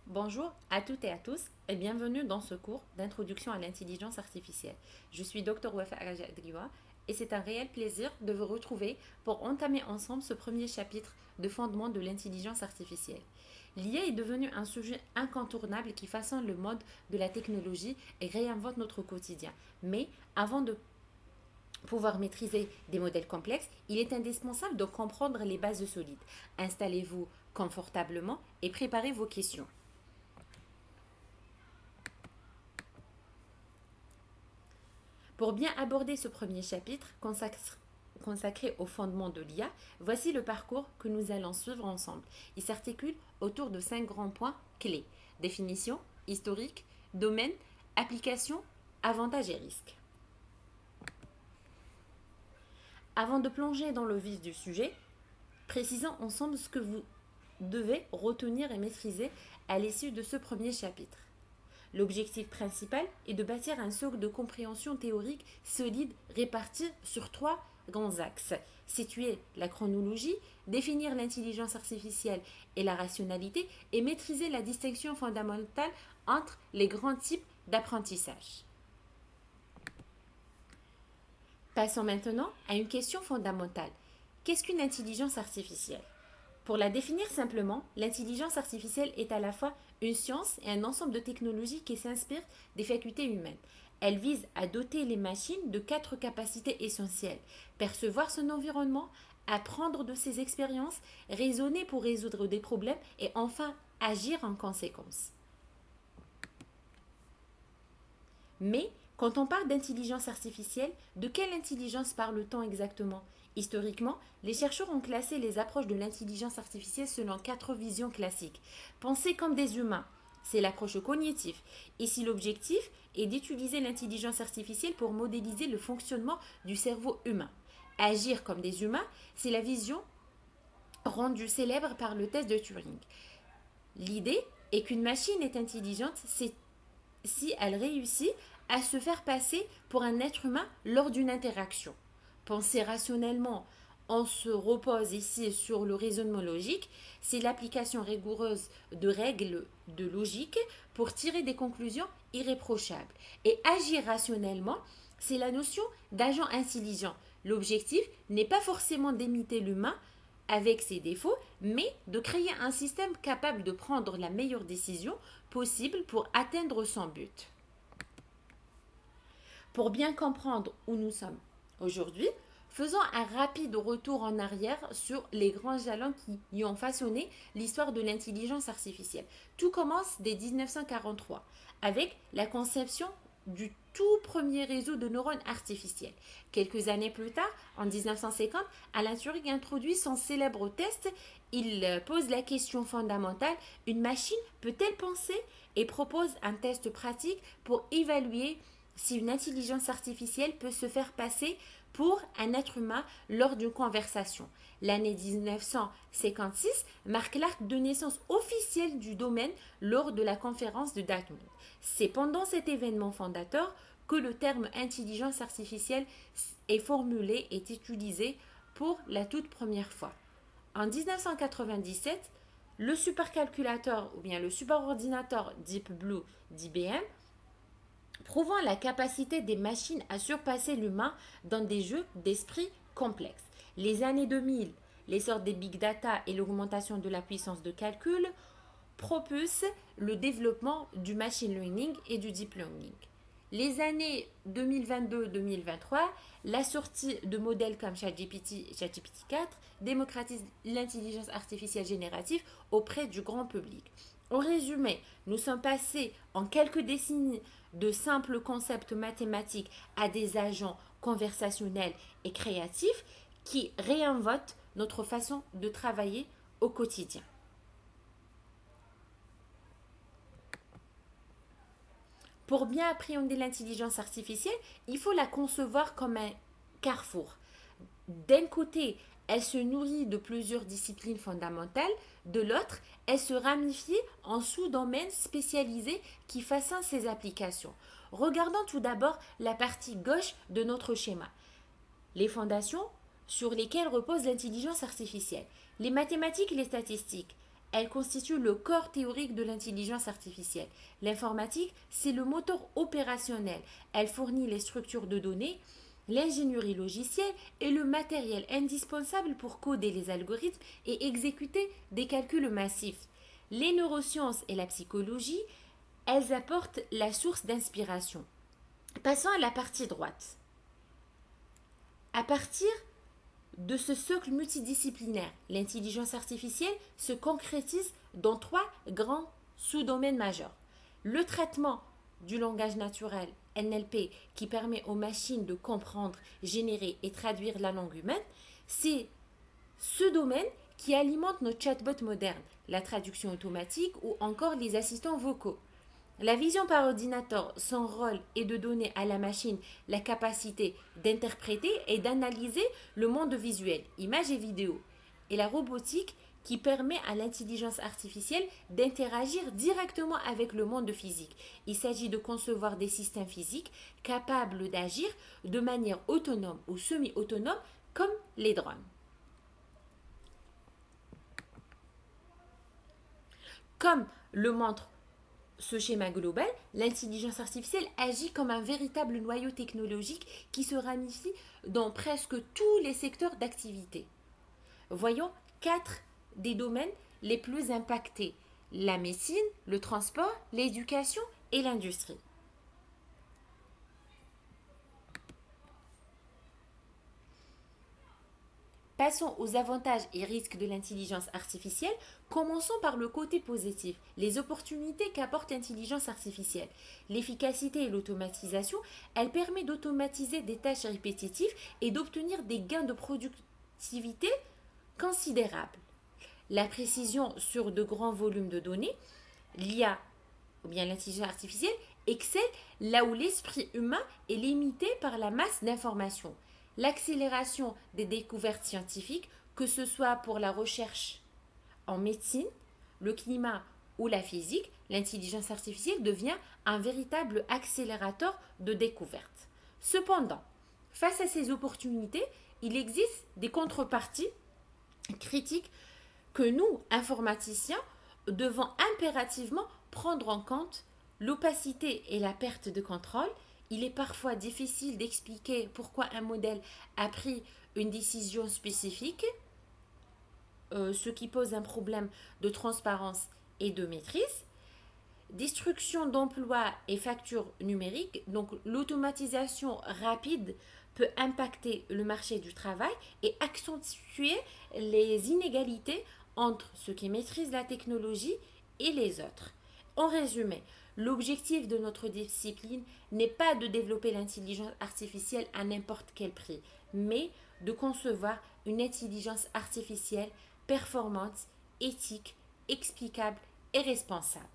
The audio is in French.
Bonjour à toutes et à tous et bienvenue dans ce cours d'introduction à l'intelligence artificielle. Je suis Dr Wafa Agajadriwa et c'est un réel plaisir de vous retrouver pour entamer ensemble ce premier chapitre de fondement de l'intelligence artificielle. L'IA est devenue un sujet incontournable qui façonne le mode de la technologie et réinvente notre quotidien. Mais avant de pouvoir maîtriser des modèles complexes, il est indispensable de comprendre les bases solides. Installez-vous confortablement et préparez vos questions. Pour bien aborder ce premier chapitre consacré au fondement de l'IA, voici le parcours que nous allons suivre ensemble. Il s'articule autour de 5 grands points clés. Définition, historique, domaine, application, avantages et risques. Avant de plonger dans le vif du sujet, précisons ensemble ce que vous devez retenir et maîtriser à l'issue de ce premier chapitre. L'objectif principal est de bâtir un socle de compréhension théorique solide réparti sur 3 grands axes. Situer la chronologie, définir l'intelligence artificielle et la rationalité et maîtriser la distinction fondamentale entre les grands types d'apprentissage. Passons maintenant à une question fondamentale. Qu'est-ce qu'une intelligence artificielle? Pour la définir simplement, l'intelligence artificielle est à la fois une science et un ensemble de technologies qui s'inspirent des facultés humaines. Elle vise à doter les machines de 4 capacités essentielles: percevoir son environnement, apprendre de ses expériences, raisonner pour résoudre des problèmes et enfin agir en conséquence. Mais quand on parle d'intelligence artificielle, de quelle intelligence parle-t-on exactement? Historiquement, les chercheurs ont classé les approches de l'intelligence artificielle selon 4 visions classiques. Penser comme des humains, c'est l'approche cognitive. Ici, l'objectif est d'utiliser l'intelligence artificielle pour modéliser le fonctionnement du cerveau humain. Agir comme des humains, c'est la vision rendue célèbre par le test de Turing. L'idée est qu'une machine est intelligente si elle réussit à se faire passer pour un être humain lors d'une interaction. Penser rationnellement, on se repose ici sur le raisonnement logique, c'est l'application rigoureuse de règles de logique pour tirer des conclusions irréprochables. Et agir rationnellement, c'est la notion d'agent intelligent. L'objectif n'est pas forcément d'imiter l'humain avec ses défauts, mais de créer un système capable de prendre la meilleure décision possible pour atteindre son but. Pour bien comprendre où nous sommes aujourd'hui, faisons un rapide retour en arrière sur les grands jalons qui y ont façonné l'histoire de l'intelligence artificielle. Tout commence dès 1943 avec la conception du tout premier réseau de neurones artificiels. Quelques années plus tard, en 1950, Alan Turing introduit son célèbre test. Il pose la question fondamentale: une machine peut-elle penser? Et propose un test pratique pour évaluer si une intelligence artificielle peut se faire passer pour un être humain lors d'une conversation. L'année 1956 marque l'arc de naissance officiel du domaine lors de la conférence de Dartmouth. C'est pendant cet événement fondateur que le terme intelligence artificielle est formulé et utilisé pour la toute première fois. En 1997, le supercalculateur ou bien le superordinateur Deep Blue d'IBM, prouvant la capacité des machines à surpasser l'humain dans des jeux d'esprit complexes. Les années 2000, l'essor des big data et l'augmentation de la puissance de calcul propulsent le développement du machine learning et du deep learning. Les années 2022-2023, la sortie de modèles comme ChatGPT et ChatGPT-4 démocratise l'intelligence artificielle générative auprès du grand public. En résumé, nous sommes passés en quelques décennies de simples concepts mathématiques à des agents conversationnels et créatifs qui réinventent notre façon de travailler au quotidien. Pour bien appréhender l'intelligence artificielle, il faut la concevoir comme un carrefour. D'un côté, elle se nourrit de plusieurs disciplines fondamentales, de l'autre, elle se ramifie en sous-domaines spécialisés qui façonnent ses applications. Regardons tout d'abord la partie gauche de notre schéma, les fondations sur lesquelles repose l'intelligence artificielle. Les mathématiques et les statistiques, elle constitue le corps théorique de l'intelligence artificielle. L'informatique, c'est le moteur opérationnel. Elle fournit les structures de données, l'ingénierie logicielle et le matériel indispensable pour coder les algorithmes et exécuter des calculs massifs. Les neurosciences et la psychologie, elles apportent la source d'inspiration. Passons à la partie droite. À partir de ce socle multidisciplinaire, l'intelligence artificielle se concrétise dans trois grands sous-domaines majeurs. Le traitement du langage naturel, NLP, qui permet aux machines de comprendre, générer et traduire la langue humaine, c'est ce domaine qui alimente nos chatbots modernes, la traduction automatique ou encore les assistants vocaux. La vision par ordinateur, son rôle est de donner à la machine la capacité d'interpréter et d'analyser le monde visuel, images et vidéos. Et la robotique qui permet à l'intelligence artificielle d'interagir directement avec le monde physique. Il s'agit de concevoir des systèmes physiques capables d'agir de manière autonome ou semi-autonome comme les drones. Comme le montre ce schéma global, l'intelligence artificielle agit comme un véritable noyau technologique qui se ramifie dans presque tous les secteurs d'activité. Voyons quatre des domaines les plus impactés: la médecine, le transport, l'éducation et l'industrie. Passons aux avantages et risques de l'intelligence artificielle. Commençons par le côté positif, les opportunités qu'apporte l'intelligence artificielle. L'efficacité et l'automatisation, elle permet d'automatiser des tâches répétitives et d'obtenir des gains de productivité considérables. La précision sur de grands volumes de données, l'IA ou bien l'intelligence artificielle excelle là où l'esprit humain est limité par la masse d'informations. L'accélération des découvertes scientifiques, que ce soit pour la recherche en médecine, le climat ou la physique, l'intelligence artificielle devient un véritable accélérateur de découvertes. Cependant, face à ces opportunités, il existe des contreparties critiques que nous, informaticiens, devons impérativement prendre en compte: l'opacité et la perte de contrôle. Il est parfois difficile d'expliquer pourquoi un modèle a pris une décision spécifique, ce qui pose un problème de transparence et de maîtrise. Destruction d'emplois et factures numériques, donc l'automatisation rapide peut impacter le marché du travail et accentuer les inégalités entre ceux qui maîtrisent la technologie et les autres. En résumé, l'objectif de notre discipline n'est pas de développer l'intelligence artificielle à n'importe quel prix, mais de concevoir une intelligence artificielle performante, éthique, explicable et responsable.